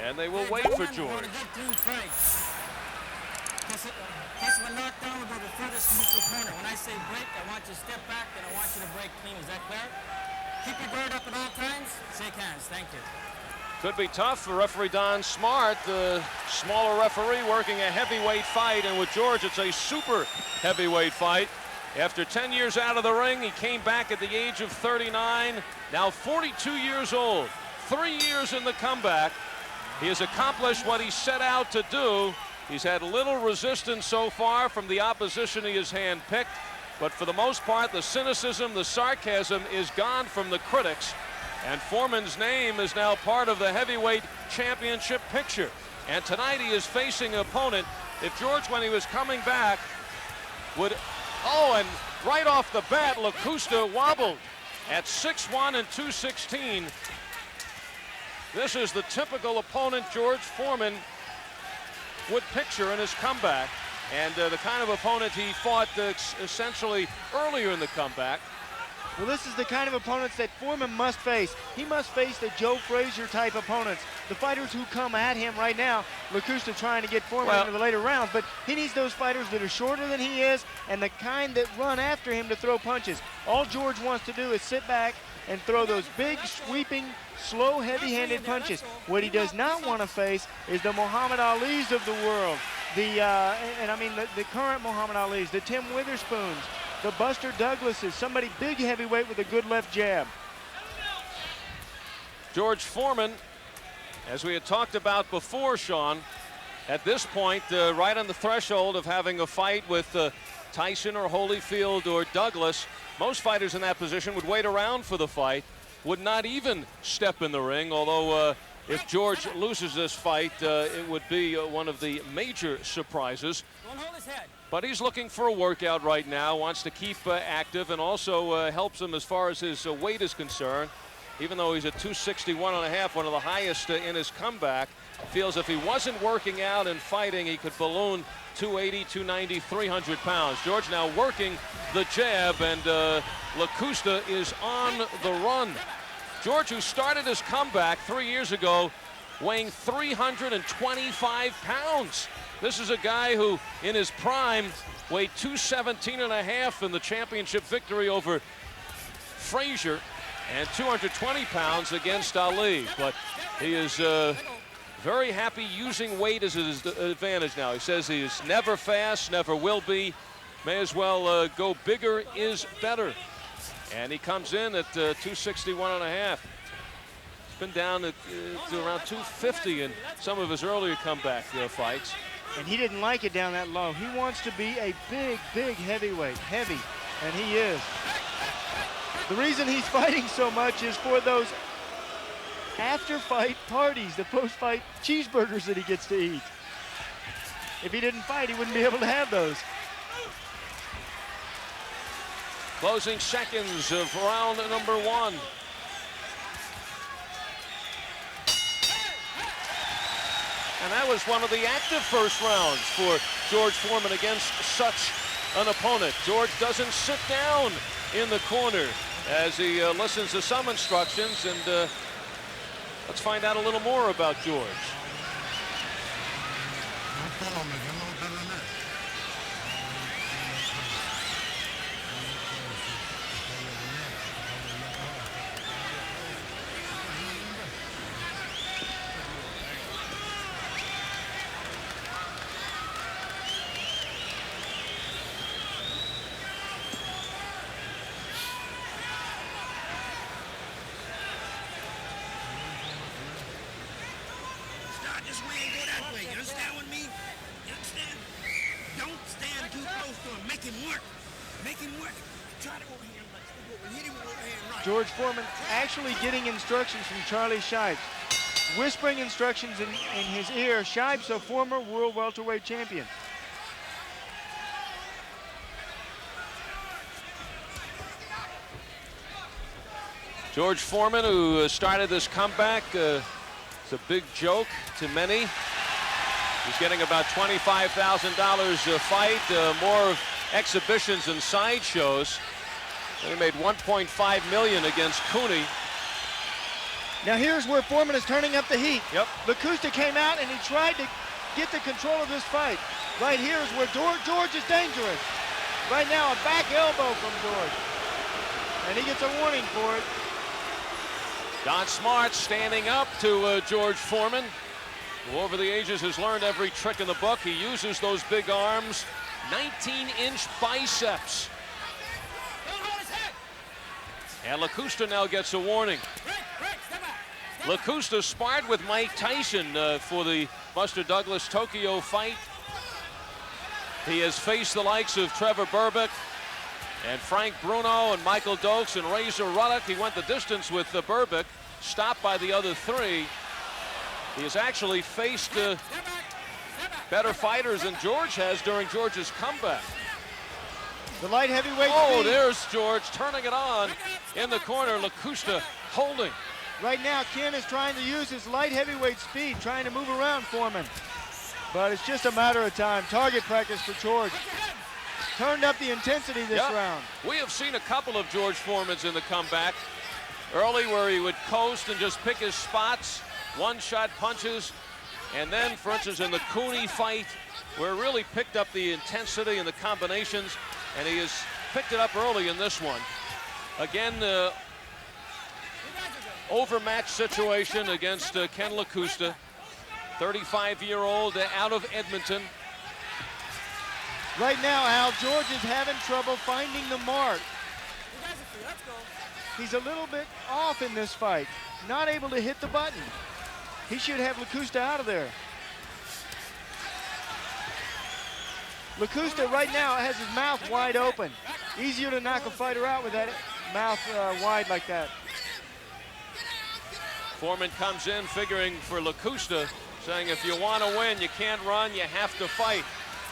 And they will wait for George. Case of a knockdown, we'll go the furthest neutral corner. When I say break, I want you to step back, and I want you to break clean. Is that clear? Keep your guard up at all times. Shake hands. Thank you. Could be tough for referee Don Smart, the smaller referee working a heavyweight fight. And with George, it's a super heavyweight fight. After 10 years out of the ring, he came back at the age of 39, now 42 years old. 3 years in the comeback. He has accomplished what he set out to do. He's had little resistance so far from the opposition he has handpicked, but for the most part, the cynicism, the sarcasm is gone from the critics, and Foreman's name is now part of the heavyweight championship picture. And tonight he is facing an opponent. If George, when he was coming back, would, and right off the bat, Lakusta wobbled at 6'1" and 216. This is the typical opponent George Foreman would picture in his comeback, and the kind of opponent he fought essentially earlier in the comeback. Well, this is the kind of opponents that Foreman must face. He must face the Joe Frazier type opponents, the fighters who come at him right now. Lakusta trying to get Foreman into the later rounds, but he needs those fighters that are shorter than he is and the kind that run after him to throw punches. All George wants to do is sit back and throw those big, sweeping, slow, heavy-handed punches. What he does not want to face is the Muhammad Alis of the world, the current Muhammad Alis, the Tim Witherspoons, the Buster Douglases, somebody big heavyweight with a good left jab. George Foreman, as we had talked about before, Sean, at this point, right on the threshold of having a fight with Tyson or Holyfield or Douglas. Most fighters in that position would wait around for the fight, would not even step in the ring, although if George loses this fight, it would be one of the major surprises. But he's looking for a workout right now, wants to keep active, and also helps him as far as his weight is concerned. Even though he's at 261.5, one of the highest in his comeback, feels if he wasn't working out and fighting, he could balloon 280, 290, 300 pounds. George now working the jab, and Lakusta is on the run. George, who started his comeback 3 years ago, weighing 325 pounds. This is a guy who, in his prime, weighed 217.5 in the championship victory over Frazier, and 220 pounds against Ali. But he is very happy using weight as his advantage now. He says he is never fast, never will be. May as well go bigger is better. And he comes in at 261.5. He's been down to around 250 in some of his earlier comeback fights. And he didn't like it down that low. He wants to be a big, big heavyweight, heavy, and he is. The reason he's fighting so much is for those after-fight parties, the post-fight cheeseburgers that he gets to eat. If he didn't fight, he wouldn't be able to have those. Closing seconds of round number one. And that was one of the active first rounds for George Foreman against such an opponent. George doesn't sit down in the corner as he listens to some instructions, and let's find out a little more about George. This way and go that way. You understand with me? You understand? Don't stand too close to him. Make him work. Make him work. Try to overhand right. Hit him with overhand right. George Foreman actually getting instructions from Charlie Shipes, whispering instructions in his ear. Shipes, a former world welterweight champion. George Foreman, who started this comeback, it's a big joke to many. He's getting about $25,000 a fight, more exhibitions and sideshows. He made $1.5 million against Cooney. Now here's where Foreman is turning up the heat. Yep. Lakusta came out and he tried to get the control of this fight. Right here is where George is dangerous. Right now, a back elbow from George. And he gets a warning for it. Don Smart standing up to George Foreman, who over the ages has learned every trick in the book. He uses those big arms, 19-inch biceps. And Lakusta now gets a warning. Lakusta sparred with Mike Tyson for the Buster Douglas Tokyo fight. He has faced the likes of Trevor Berbick and Frank Bruno and Michael Dokes and Razor Ruddock. He went the distance with Berbick, stopped by the other three. He has actually faced better fighters than George has during George's comeback. The light heavyweight Oh, speed. there's George turning it on in the corner. Lakusta holding. Right now, Ken is trying to use his light heavyweight speed, trying to move around Foreman. But it's just a matter of time. Target practice for George. Turned up the intensity this round. We have seen a couple of George Foremans in the comeback. Early where he would coast and just pick his spots, one-shot punches. And then, for instance, in the Cooney fight, where he really picked up the intensity and the combinations, and he has picked it up early in this one. Again, overmatched situation against Ken Lakusta, 35-year-old out of Edmonton. Right now, Al, George is having trouble finding the mark. He's a little bit off in this fight, not able to hit the button. He should have Lakusta out of there. Lakusta right now has his mouth wide open. Easier to knock a fighter out with that mouth wide like that. Foreman comes in figuring for Lakusta, saying if you want to win, you can't run, you have to fight.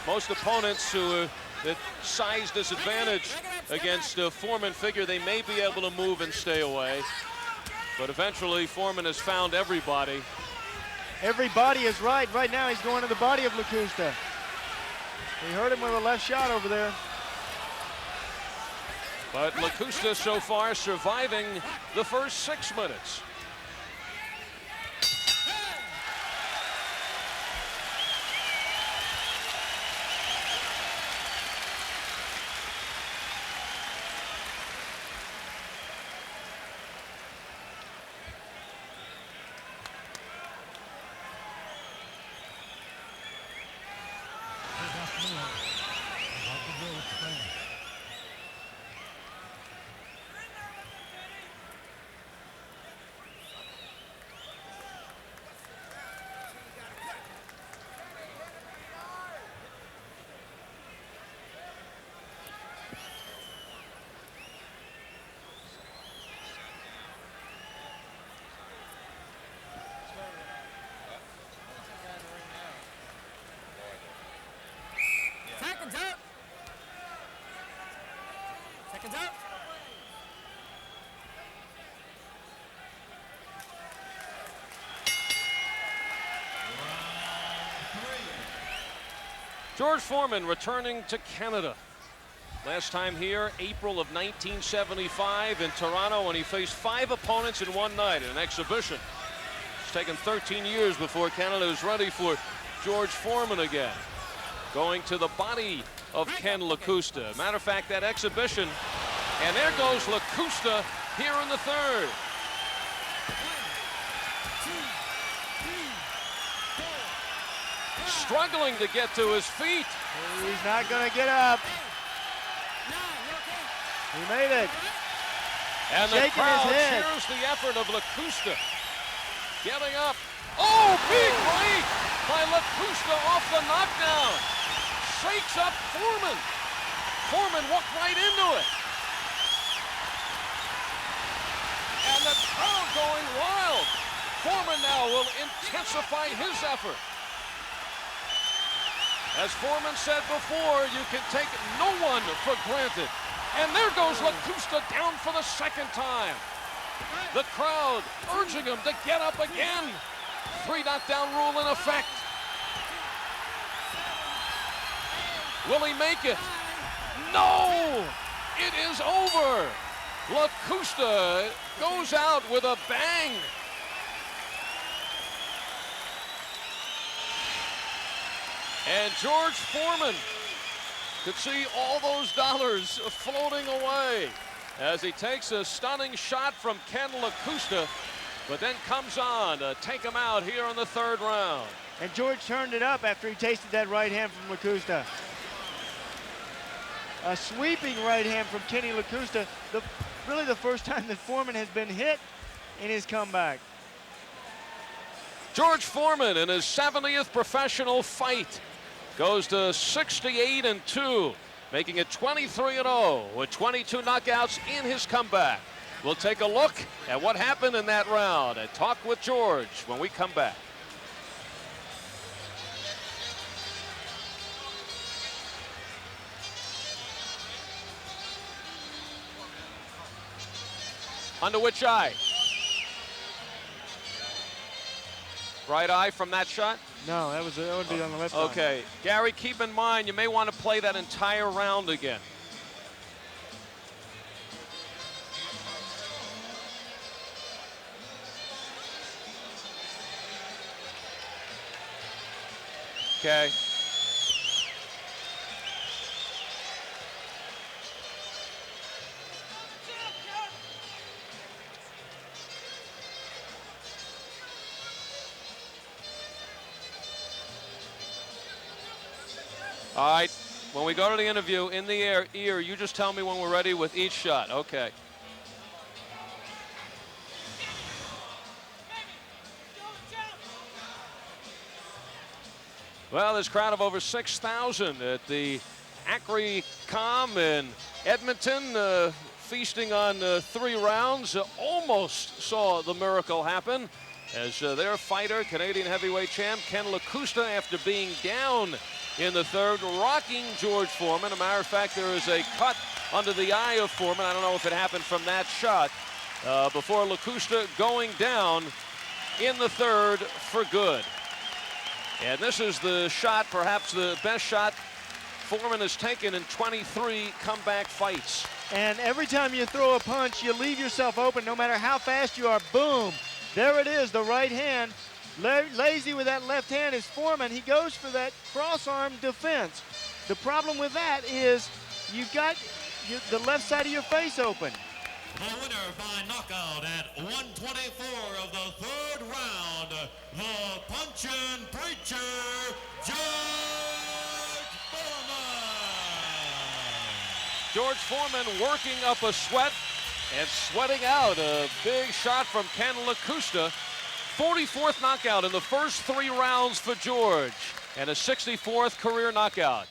Most opponents who that size disadvantage against Foreman figure they may be able to move and stay away. But eventually Foreman has found everybody. Everybody is right. Right now he's going to the body of Lakusta. He hurt him with a left shot over there. But Lakusta so far surviving the first 6 minutes. Seconds up. Seconds up. George Foreman returning to Canada. Last time here, April of 1975 in Toronto, when he faced 5 opponents in one night in an exhibition. It's taken 13 years before Canada is ready for George Foreman again. Going to the body of Ken Lakusta. Matter of fact, that exhibition, and there goes Lakusta here in the third. 1, 2, 3, 4. Struggling to get to his feet. He's not going to get up. He made it. And the Shaking crowd his head. cheers the effort of Lakusta. Getting up. Oh, big right by Lakusta off the knockdown. Shakes up Foreman. Foreman walked right into it. And the crowd going wild. Foreman now will intensify his effort. As Foreman said before, you can take no one for granted. And there goes Lakusta down for the second time. The crowd urging him to get up again. 3 knockdown rule in effect. Will he make it? No! It is over. Lakusta goes out with a bang. And George Foreman could see all those dollars floating away as he takes a stunning shot from Ken Lakusta, but then comes on to take him out here in the third round. And George turned it up after he tasted that right hand from Lakusta. A sweeping right hand from Kenny Lakusta. Really the first time that Foreman has been hit in his comeback. George Foreman in his 70th professional fight goes to 68-2, making it 23-0 with 22 knockouts in his comeback. We'll take a look at what happened in that round and talk with George when we come back. Under which eye? Right eye from that shot? No, that would be on the left eye. Okay, Gary, keep in mind you may want to play that entire round again. Okay. All right, when we go to the interview, in the ear, you just tell me when we're ready with each shot. Okay. Well, this crowd of over 6,000 at the Acri-Com in Edmonton, feasting on 3 rounds, almost saw the miracle happen as their fighter, Canadian heavyweight champ Ken Lakusta, after being down in the third, rocking George Foreman. As a matter of fact, there is a cut under the eye of Foreman. I don't know if it happened from that shot before Lakusta going down in the third for good. And this is the shot, perhaps the best shot Foreman has taken in 23 comeback fights. And every time you throw a punch, you leave yourself open, no matter how fast you are. Boom. There it is, the right hand. Lazy with that left hand is Foreman. He goes for that cross-arm defense. The problem with that is you've got the left side of your face open. The winner by knockout at 124 of the third round, the Punchin' Preacher, George Foreman. George Foreman working up a sweat and sweating out a big shot from Ken Lakusta. 44th knockout in the first 3 rounds for George, and a 64th career knockout.